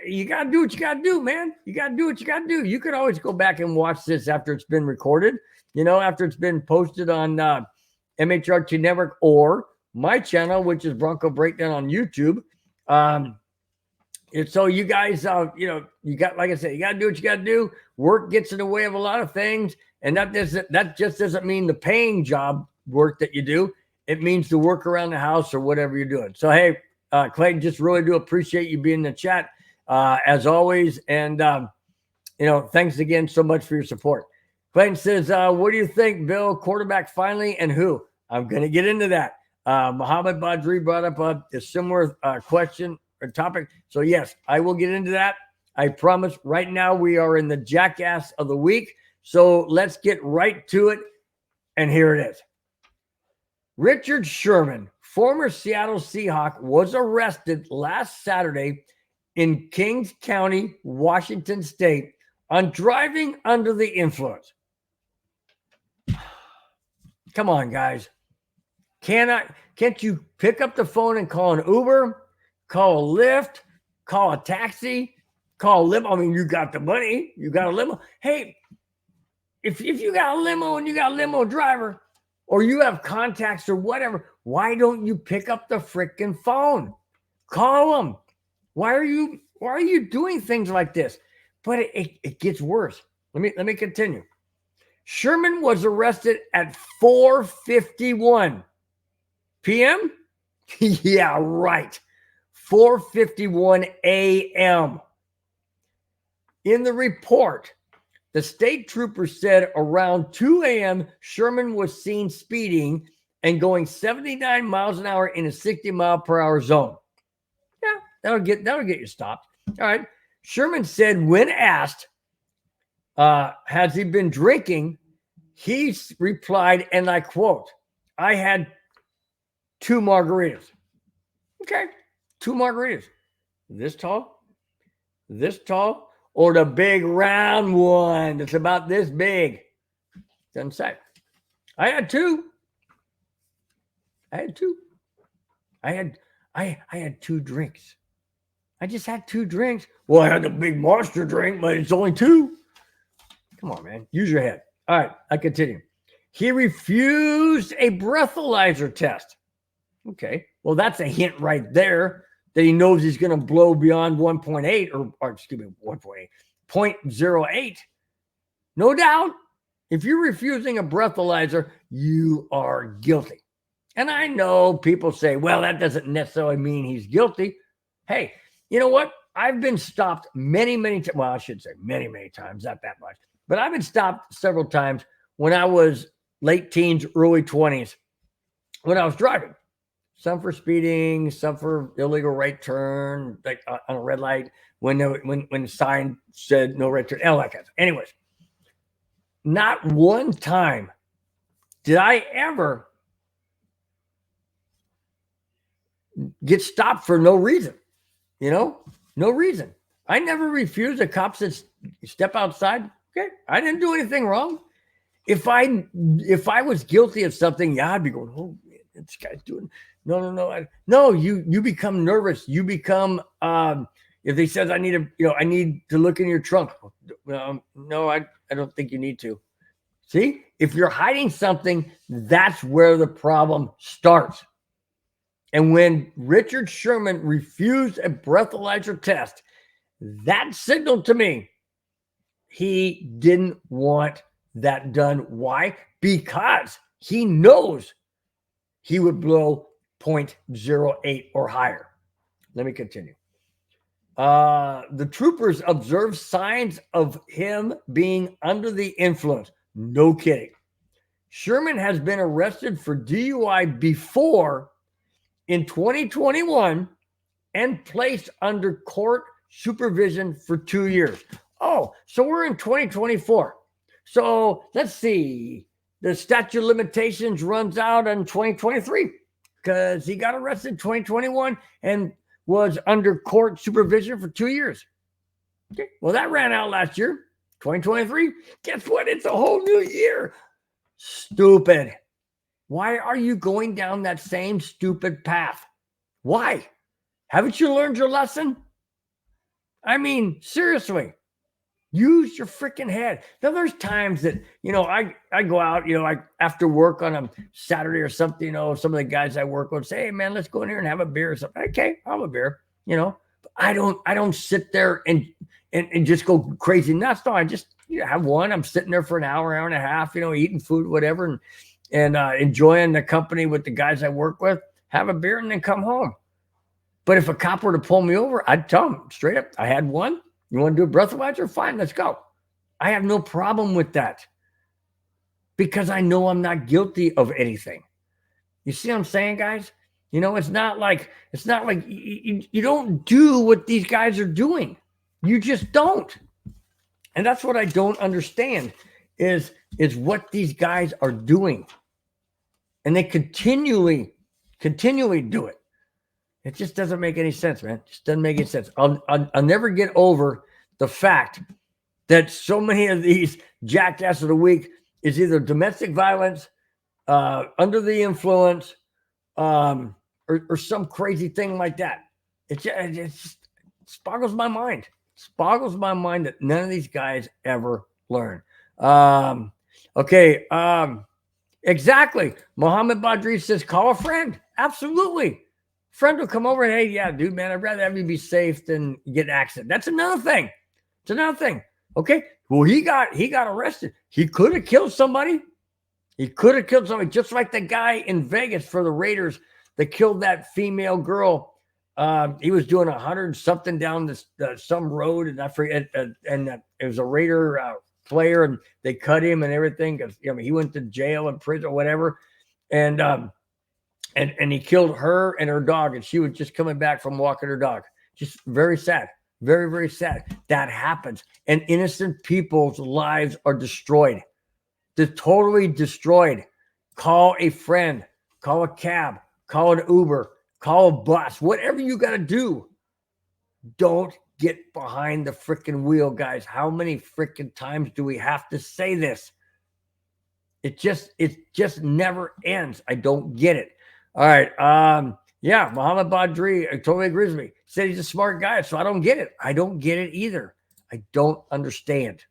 You got to do what you got to do, man. You got to do what you got to do. You could always go back and watch this after it's been recorded, after it's been posted on MHRT Network or my channel, which is Bronco Breakdown on YouTube. So you guys, you got, like I said, you got to do what you got to do. Work gets in the way of a lot of things. And that just doesn't mean the paying job work that you do. It means the work around the house or whatever you're doing. So, hey, Clayton, just really do appreciate you being in the chat as always. And, thanks again so much for your support. Clayton says, what do you think, Bill? Quarterback finally, and who? I'm going to get into that. Mohammed Badri brought up a similar question or topic. So, yes, I will get into that. I promise. Right now, we are in the jackass of the week. So let's get right to it. And here it is. Richard Sherman, former Seattle Seahawk, was arrested last Saturday in Kings County, Washington State, on driving under the influence. Come on, guys. Can't you pick up the phone and call an Uber, call a Lyft, call a taxi, call a limo? I mean, you got the money. You got a limo. Hey, if you got a limo and you got a limo driver, or you have contacts or whatever, why don't you pick up the freaking phone? Call them. Why are you doing things like this? But it gets worse. Let me continue. Sherman was arrested at 4:51 p.m. Yeah, right. 4:51 a.m. In the report, the state trooper said around 2 a.m., Sherman was seen speeding and going 79 miles an hour in a 60 mile per hour zone. Yeah, that'll get you stopped. All right. Sherman said when asked, has he been drinking? He replied, and I quote, I had 2 margaritas. Okay. 2 margaritas. This tall, or the big round one that's about this big. Doesn't say. I had 2. I had 2 drinks. I just had 2 drinks. Well, I had the big monster drink, but it's only 2. Come on, man. Use your head. All right, I continue. He refused a breathalyzer test. Okay, well, that's a hint right there that he knows he's going to blow beyond 1.8 or excuse me, 1.8, 0.08. No doubt, if you're refusing a breathalyzer, you are guilty. And I know people say, well, that doesn't necessarily mean he's guilty. Hey, you know what? I've been stopped many times. Well, I should say many times, not that much. But I've been stopped several times when I was late teens, early 20s, when I was driving. Some for speeding, some for illegal right turn, like on a red light, when the sign said no right turn, all that kind of stuff. Anyways, not one time did I ever get stopped for no reason. No reason. I never refused. A cop said, step outside. Okay, I didn't do anything wrong. If I was guilty of something, yeah, I'd be going, oh, man, this guy's doing. No. You become nervous. You become. If they says I need to look in your trunk. No, I don't think you need to. See, if you're hiding something, that's where the problem starts. And when Richard Sherman refused a breathalyzer test, that signaled to me he didn't want that done. Why? Because he knows he would blow 0.08 or higher. Let me continue. The troopers observed signs of him being under the influence. No kidding. Sherman has been arrested for DUI before in 2021 and placed under court supervision for 2 years. Oh, so we're in 2024. So let's see. The statute of limitations runs out in 2023 because he got arrested in 2021 and was under court supervision for 2 years. Okay. Well, that ran out last year, 2023. Guess what? It's a whole new year. Stupid. Why are you going down that same stupid path? Why? Haven't you learned your lesson? I mean, seriously, use your freaking head. Now, there's times that, I go out, after work on a Saturday or something, some of the guys I work with say, hey, man, let's go in here and have a beer or something. Okay, I'll have a beer, But I don't sit there and just go crazy nuts. No, I just have one. I'm sitting there for an hour and a half, eating food, whatever, and enjoying the company with the guys I work with, have a beer and then come home. But if a cop were to pull me over, I'd tell him straight up, I had one. You want to do a breathalyzer? Fine, let's go. I have no problem with that because I know I'm not guilty of anything. You see what I'm saying, guys? It's not like you don't do what these guys are doing. You just don't. And that's what I don't understand is what these guys are doing. And they continually do it. It just doesn't make any sense, man. It just doesn't make any sense. I'll never get over the fact that so many of these jackasses of the week is either domestic violence, under the influence, or some crazy thing like that. It just boggles my mind. It boggles my mind that none of these guys ever learn. Okay. Exactly. Mohammed Badri says, call a friend. Absolutely. Friend will come over and, hey, yeah, dude, man, I'd rather have you be safe than get an accident. That's another thing. It's another thing. Okay. Well, he got arrested. He could have killed somebody. Just like the guy in Vegas for the Raiders that killed that female girl. He was doing 100 something down this some road, and I forget. And it was a Raider player, and they cut him and everything because he went to jail and prison or whatever. And he killed her and her dog, and she was just coming back from walking her dog. Just very sad. Very, very sad. That happens. And innocent people's lives are destroyed. They're totally destroyed. Call a friend. Call a cab. Call an Uber. Call a bus. Whatever you got to do. Don't get behind the freaking wheel, guys. How many freaking times do we have to say this? It just never ends. I don't get it. All right. Yeah, Mohammed Badri totally agrees with me. Said he's a smart guy, so I don't get it. I don't get it either. I don't understand.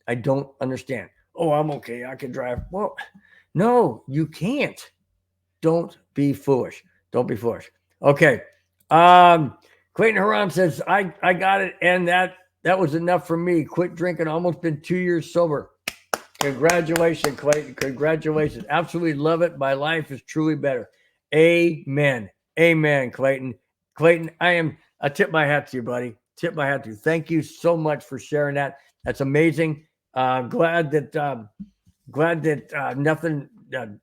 I don't understand. Oh, I'm okay. I can drive. Well, no, you can't. Don't be foolish. Don't be foolish. Okay. Um, Clayton Haran says, I got it, and that was enough for me. Quit drinking. Almost been 2 years sober. Congratulations, Clayton. Congratulations. Absolutely love it. My life is truly better. Amen. Amen, Clayton. Clayton, I tip my hat to you, buddy. Tip my hat to you. Thank you so much for sharing that. That's amazing. Glad that nothing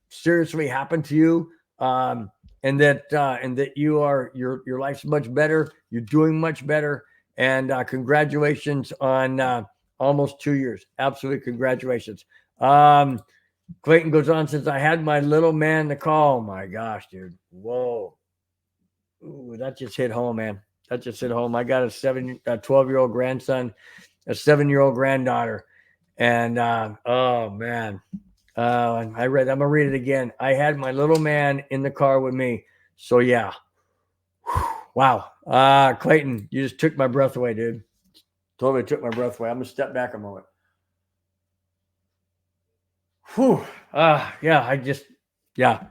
seriously happened to you. And that your life's much better. You're doing much better. And congratulations on almost 2 years. Absolutely, congratulations. Clayton goes on, says, I had my little man to call. Oh my gosh, dude. Whoa. Ooh, that just hit home, man. That just hit home. I got a 12-year-old grandson, a 7-year-old granddaughter. And oh man. I'm gonna read it again. I had my little man in the car with me. So yeah. Wow. Clayton, you just took my breath away, dude. Totally took my breath away. I'm gonna step back a moment. Whew. Yeah, yeah.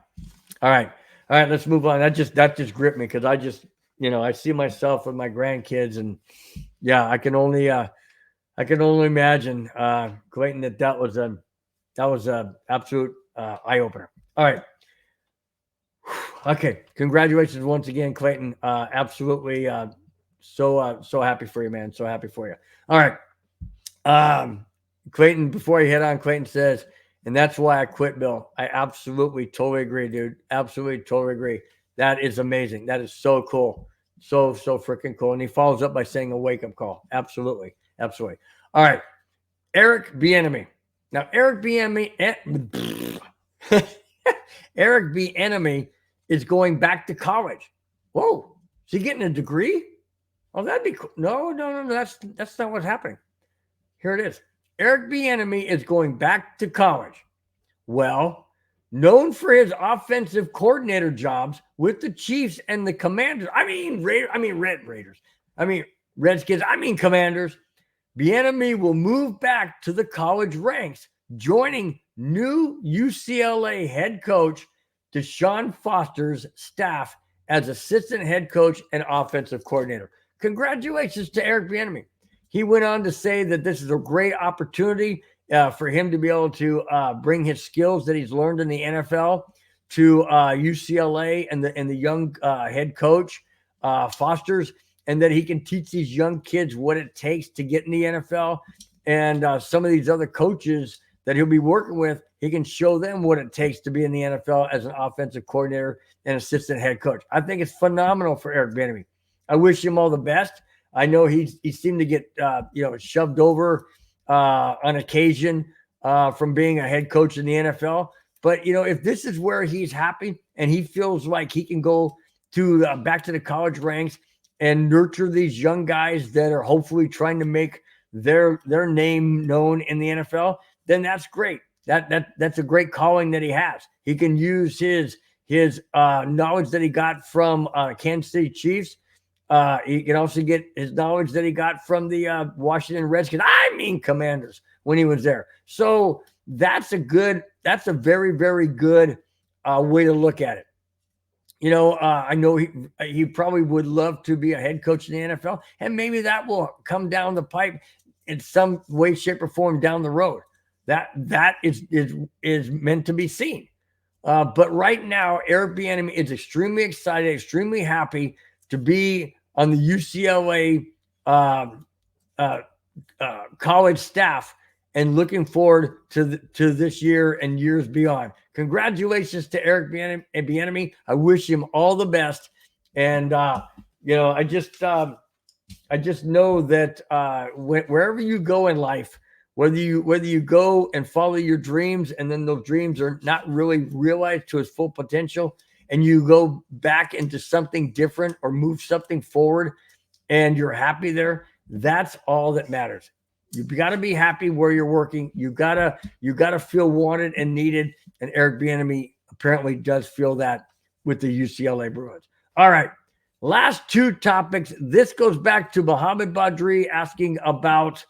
All right. Let's move on. That just gripped me because I see myself with my grandkids, and yeah, I can only imagine, Clayton, that was a absolute eye opener. All right. Okay. Congratulations once again, Clayton. Absolutely. So happy for you, man. So happy for you. All right. Clayton, before I head on, Clayton says, and that's why I quit, Bill. I absolutely totally agree, dude. Absolutely totally agree. That is amazing. That is so cool. So freaking cool. And he follows up by saying a wake-up call. Absolutely. Absolutely. All right. Eric Bieniemy. Now, Eric Bieniemy Eric Bieniemy is going back to college. Whoa. Is he getting a degree? Oh, that'd be cool. No. That's not what's happening. Here it is. Eric Bieniemy is going back to college. Well, known for his offensive coordinator jobs with the Chiefs and the Commanders. Raiders. Redskins. Commanders. Bieniemy will move back to the college ranks, joining new UCLA head coach Deshaun Foster's staff as assistant head coach and offensive coordinator. Congratulations to Eric Bieniemy. He went on to say that this is a great opportunity for him to be able to bring his skills that he's learned in the NFL to UCLA and the young head coach Foster's, and that he can teach these young kids what it takes to get in the NFL. And some of these other coaches that he'll be working with, he can show them what it takes to be in the NFL as an offensive coordinator and assistant head coach. I think it's phenomenal for Eric Bieniemy. I wish him all the best. I know he seemed to get shoved over on occasion from being a head coach in the NFL. But if this is where he's happy and he feels like he can go to back to the college ranks and nurture these young guys that are hopefully trying to make their name known in the NFL, then that's great. That's a great calling that he has. He can use his knowledge that he got from Kansas City Chiefs. He can also get his knowledge that he got from the Washington Redskins. Commanders when he was there. So that's a very, very good way to look at it. I know he probably would love to be a head coach in the NFL, and maybe that will come down the pipe in some way, shape, or form down the road. That is meant to be seen. But right now, Eric Bieniemy is extremely excited, extremely happy to be on the UCLA college staff and looking forward to this year and years beyond. Congratulations to Eric Bieniemy. I wish him all the best. And, I just know that wherever you go in life, whether you go and follow your dreams and then those dreams are not really realized to its full potential, and you go back into something different or move something forward and you're happy there, that's all that matters. You've got to be happy where you're working. You gotta feel wanted and needed. And Eric Bieniemy apparently does feel that with the UCLA Bruins. All right. Last two topics. This goes back to Mohamed Badri asking about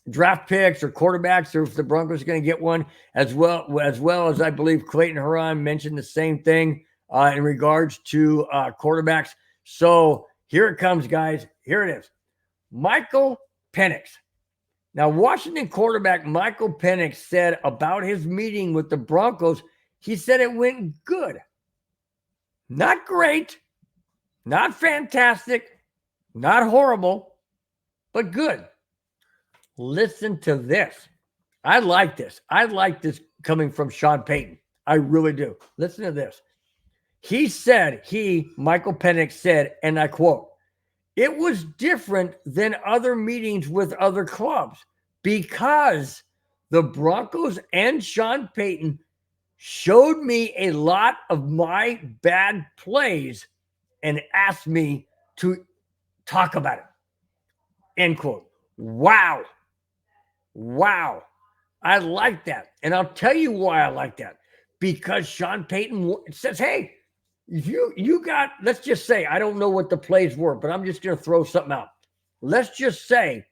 draft picks or quarterbacks, or if the Broncos are going to get one, as I believe Clayton Huron mentioned the same thing in regards to quarterbacks. So here it comes, guys. Here it is. Michael Penix. Now, Washington quarterback Michael Penix said about his meeting with the Broncos, he said it went good. Not great, not fantastic, not horrible, but good. Listen to this. I like this. I like this coming from Sean Payton. I really do. Listen to this. Michael Penix said, and I quote, "It was different than other meetings with other clubs because the Broncos and Sean Payton showed me a lot of my bad plays and asked me to talk about it." End quote. Wow. Wow. I like that. And I'll tell you why I like that. Because Sean Payton says, hey, if you got, let's just say, I don't know what the plays were, but I'm just going to throw something out. Let's just say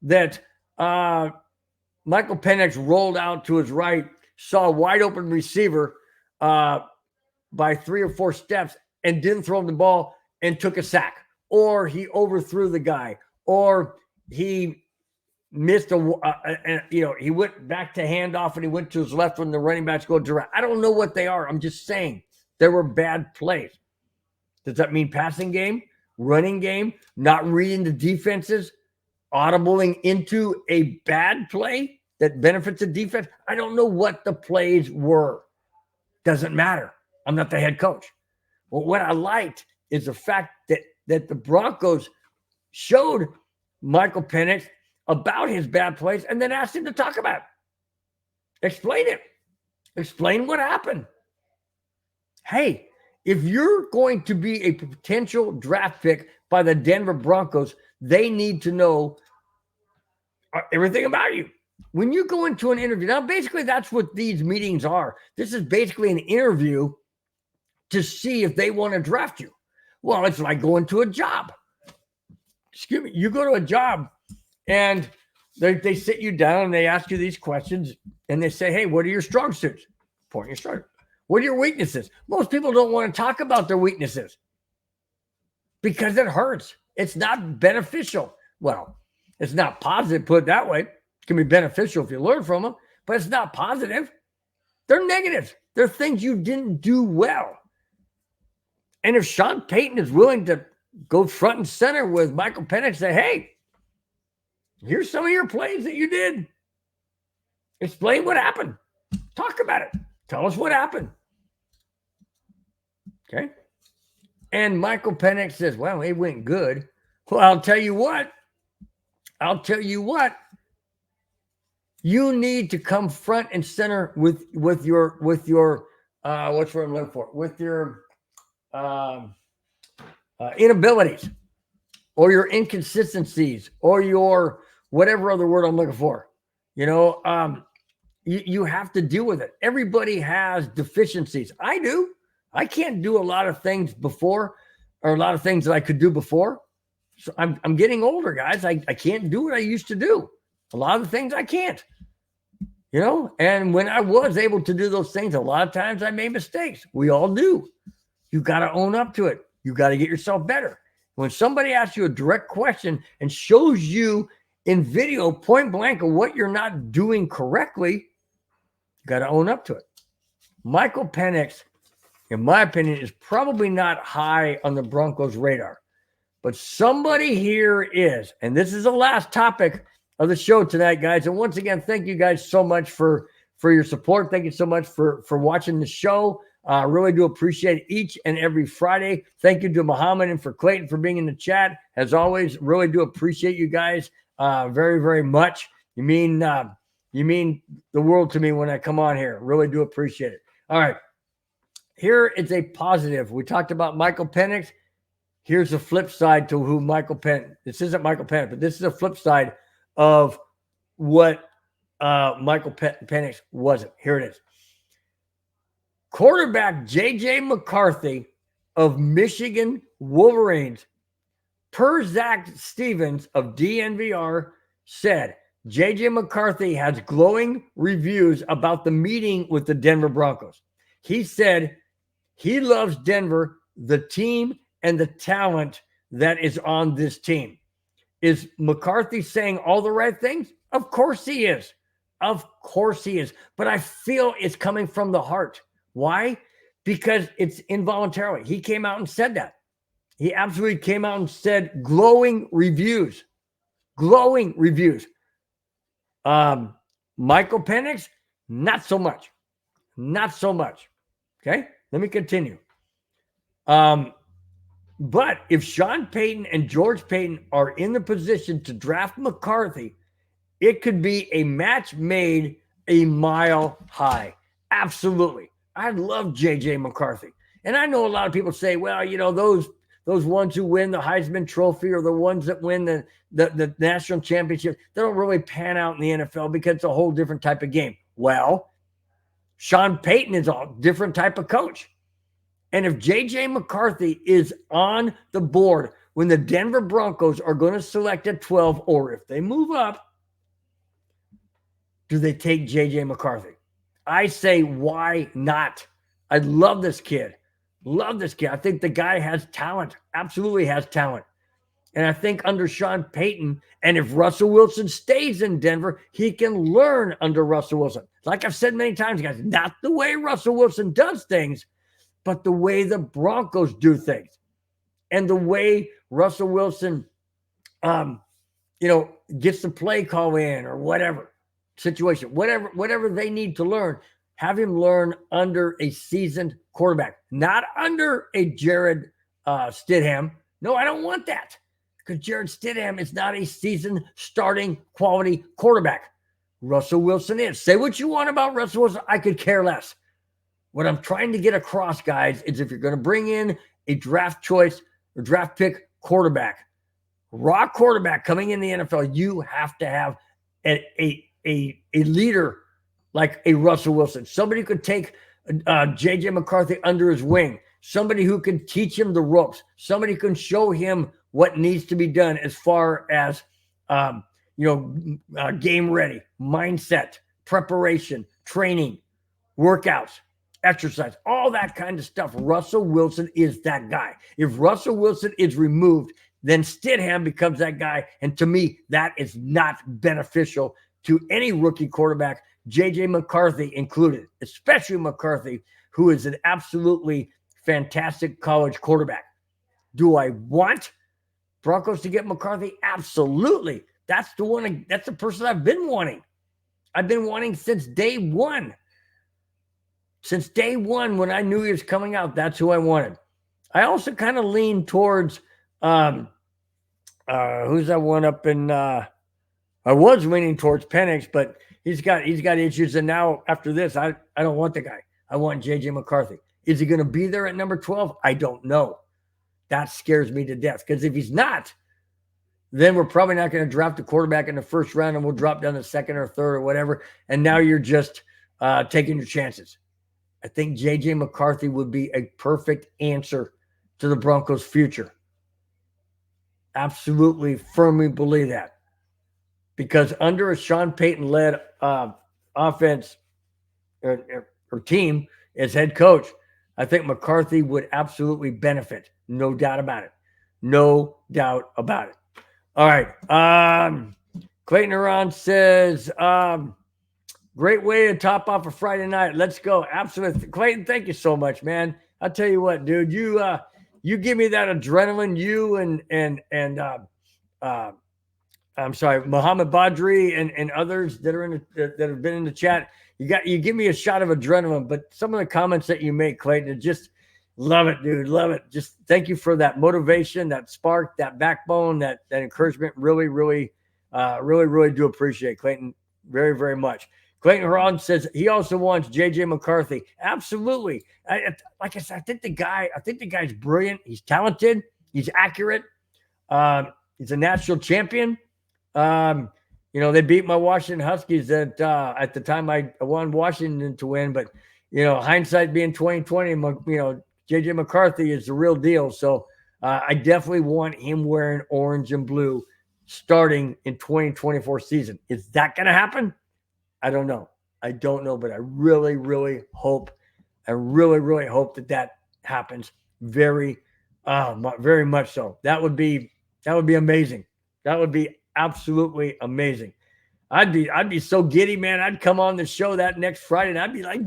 that Michael Penix rolled out to his right, saw a wide open receiver by 3 or 4 steps and didn't throw him the ball and took a sack, or he overthrew the guy, or he missed he went back to handoff and he went to his left when the running backs go direct. I don't know what they are. I'm just saying there were bad plays. Does that mean passing game, running game, not reading the defenses, audibling into a bad play that benefits the defense? I don't know what the plays were. Doesn't matter. I'm not the head coach. Well, what I liked is the fact that the Broncos showed Michael Penix about his bad plays and then asked him to talk about it. Explain it. Explain what happened. Hey, if you're going to be a potential draft pick by the Denver Broncos, they need to know everything about you. When you go into an interview, now basically that's what these meetings are. This is basically an interview to see if they want to draft you. Well, it's like going to a job. Excuse me. You go to a job and they sit you down and they ask you these questions and they say, hey, what are your strong suits? Point your strong. What are your weaknesses? Most people don't want to talk about their weaknesses because it hurts. It's not beneficial. Well, it's not positive, put it that way. It can be beneficial if you learn from them, but it's not positive. They're negative. They're things you didn't do well. And if Sean Payton is willing to go front and center with Michael Penix and say, hey, here's some of your plays that you did. Explain what happened. Talk about it. Tell us what happened. Okay. And Michael Penix says, well, it went good. Well, I'll tell you what. You need to come front and center with your what's what I'm looking for? With your inabilities or your inconsistencies or your whatever other word I'm looking for. You have to deal with it. Everybody has deficiencies. I do. I can't do a lot of things before, or a lot of things that I could do before. So I'm getting older, guys. I can't do what I used to do. A lot of the things I can't. And when I was able to do those things, a lot of times I made mistakes. We all do. You got to own up to it. You got to get yourself better. When somebody asks you a direct question and shows you in video point blank of what you're not doing correctly, you got to own up to it. Michael Penix, in my opinion, is probably not high on the Broncos' radar. But somebody here is. And this is the last topic of the show tonight, guys. And once again, thank you guys so much for your support. Thank you so much for watching the show. I really do appreciate each and every Friday. Thank you to Muhammad and for Clayton for being in the chat. As always, really do appreciate you guys very, very much. You mean the world to me when I come on here. Really do appreciate it. All right. Here is a positive. We talked about Michael Penix. Here's the flip side to who Michael Penix. This isn't Michael Penix, but this is a flip side of what Michael Penix wasn't. Here it is. Quarterback J.J. McCarthy of Michigan Wolverines, per Zach Stevens of DNVR, said JJ McCarthy has glowing reviews about the meeting with the Denver Broncos. He said he loves Denver, the team, and the talent that is on this team. Is McCarthy saying all the right things? Of course he is. Of course he is. But I feel it's coming from the heart. Why? Because it's involuntarily. He came out and said that. He absolutely came out and said glowing reviews. Glowing reviews. Michael Penix, not so much. Not so much. Okay, let me continue. But if Sean Payton and George Payton are in the position to draft McCarthy, it could be a match made a mile high. Absolutely. I love JJ McCarthy. And I know a lot of people say, well, those ones who win the Heisman Trophy or the ones that win the national championship, they don't really pan out in the NFL because it's a whole different type of game. Well, Sean Payton is a different type of coach. And if JJ McCarthy is on the board when the Denver Broncos are going to select at 12, or if they move up, do they take JJ McCarthy? I say, why not? I love this kid. Love this kid. I think the guy has talent, absolutely has talent. And I think under Sean Payton, and if Russell Wilson stays in Denver, he can learn under Russell Wilson. Like I've said many times, guys, not the way Russell Wilson does things, but the way the Broncos do things. And the way Russell Wilson, gets the play call in or whatever situation, whatever they need to learn, have him learn under a seasoned quarterback, not under a Jared Stidham. No, I don't want that, because Jared Stidham is not a seasoned starting quality quarterback. Russell Wilson is. Say what you want about Russell Wilson. I could care less. What I'm trying to get across, guys, is if you're going to bring in a draft choice or draft pick quarterback, raw quarterback coming in the NFL, you have to have a leader like a Russell Wilson, somebody who could take JJ McCarthy under his wing, somebody who can teach him the ropes, somebody who can show him what needs to be done as far as game ready, mindset, preparation, training, workouts, exercise, all that kind of stuff. Russell Wilson is that guy. If Russell Wilson is removed, then Stidham becomes that guy. And to me, that is not beneficial to any rookie quarterback, JJ McCarthy included, especially McCarthy, who is an absolutely fantastic college quarterback. Do I want Broncos to get McCarthy? Absolutely. That's the one. That's the person I've been wanting. I've been wanting since day one. Since day one, when I knew he was coming out, that's who I wanted. I also kind of leaned towards who's that one up in I was leaning towards Penix, but he's got issues. And now after this, I don't want the guy. I want JJ McCarthy. Is he going to be there at number 12? I don't know. That scares me to death, because if he's not, then we're probably not going to draft a quarterback in the first round, and we'll drop down to second or third or whatever. And now you're just taking your chances. I think JJ McCarthy would be a perfect answer to the Broncos' future. Absolutely, firmly believe that. Because under a Sean Payton-led offense or team as head coach, I think McCarthy would absolutely benefit. No doubt about it. No doubt about it. All right. Clayton Aron says, great way to top off a Friday night. Let's go. Absolutely. Clayton, thank you so much, man. I'll tell you what, dude, you give me that adrenaline, you and I'm sorry, Muhammad Badri and others that are that have been in the chat. You give me a shot of adrenaline, but some of the comments that you make, Clayton, just love it, dude. Love it. Just thank you for that motivation, that spark, that backbone, that encouragement. Really, really, really do appreciate, Clayton, very, very much. Clayton Huron says he also wants JJ McCarthy. Absolutely. Like I said, I think the guy's brilliant. He's talented. He's accurate. He's a national champion. They beat my Washington Huskies at the time I wanted Washington to win, but hindsight being 2020, JJ McCarthy is the real deal. So I definitely want him wearing orange and blue starting in 2024 season. Is that going to happen? I don't know. I don't know, but I really, really hope. I really, really hope that happens. Very, very much so. That would be amazing. That would be absolutely amazing. I'd be so giddy, man. I'd come on the show that next Friday and I'd be like,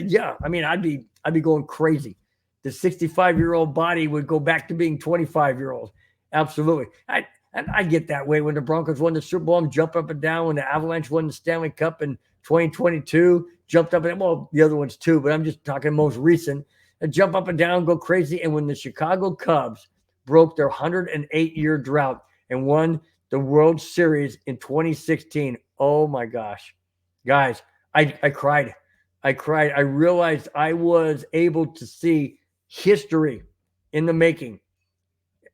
yeah. I mean, I'd be going crazy. The 65-year-old body would go back to being 25-year-old. Absolutely. I get that way when the Broncos won the Super Bowl. I'm jumping up and down when the Avalanche won the Stanley Cup in 2022. Jumped up and well, the other ones too, but I'm just talking most recent. I jump up and down, go crazy. And when the Chicago Cubs broke their 108-year drought and won the World Series in 2016, oh my gosh, guys, I cried. I cried. I realized I was able to see history in the making.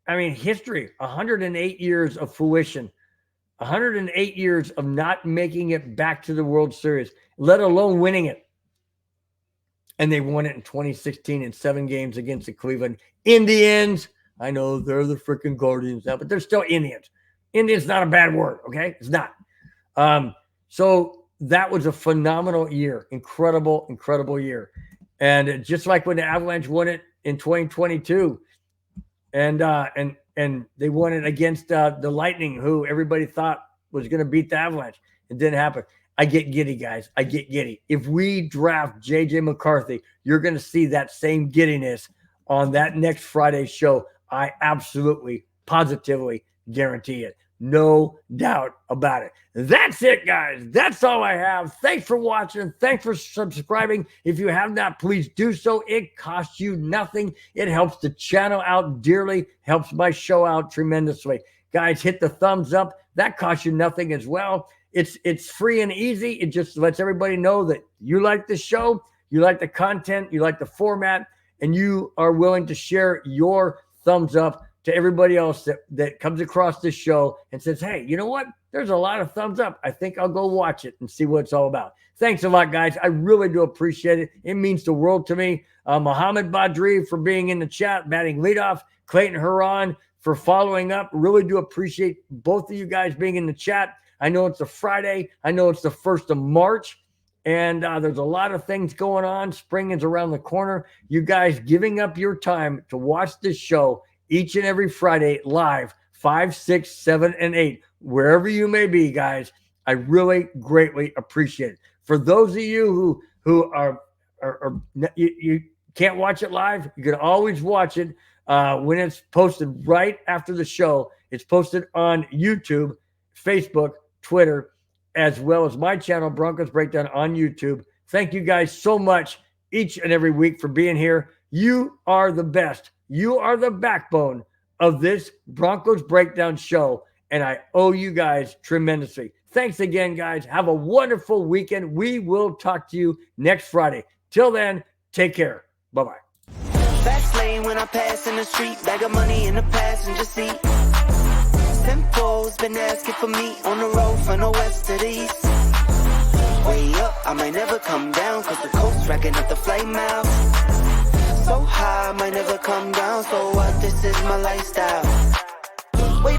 I mean, history, 108 years of fruition, 108 years of not making it back to the World Series, let alone winning it. And they won it in 2016 in 7 games against the Cleveland Indians. I know they're the freaking Guardians now, but they're still Indians. Indians not a bad word, okay? It's not. So that was a phenomenal year, incredible year. And just like when the Avalanche won it in 2022, and they won it against the Lightning, who everybody thought was going to beat the Avalanche. It didn't happen. I get giddy, guys. I get giddy. If we draft J.J. McCarthy, you're going to see that same giddiness on that next Friday show. I absolutely, positively guarantee it. No doubt about it. That's it, guys. That's all I have. Thanks for watching. Thanks for subscribing. If you have not, please do so. It costs you nothing. It helps the channel out dearly, helps my show out tremendously. Guys, hit the thumbs up. That costs you nothing as well. It's free and easy. It just lets everybody know that you like the show, you like the content, you like the format, and you are willing to share your thumbs up to everybody else that comes across this show and says, hey, you know what? There's a lot of thumbs up. I think I'll go watch it and see what it's all about. Thanks a lot, guys. I really do appreciate it. It means the world to me. Mohammed Badri for being in the chat, batting leadoff. Clayton Huron for following up. Really do appreciate both of you guys being in the chat. I know it's a Friday. I know it's the 1st of March. And there's a lot of things going on. Spring is around the corner. You guys giving up your time to watch this show each and every Friday live, 5, 6, 7, and 8, wherever you may be, guys. I really greatly appreciate it. For those of you who are you can't watch it live, you can always watch it when it's posted right after the show. It's posted on YouTube, Facebook, Twitter, as well as my channel, Broncos Breakdown, on YouTube. Thank you guys so much each and every week for being here. You are the best. You are the backbone of this Broncos Breakdown show, and I owe you guys tremendously. Thanks again, guys. Have a wonderful weekend. We will talk to you next Friday. Till then, take care. Bye-bye. Fast lane when I pass in the street, bag of money in the passenger seat. Simcoe's been asking for me on the road from the west to the east. Way up, I might never come down, cause the coast's racking up the flame out. So high, I might never come down, so what, this is my lifestyle.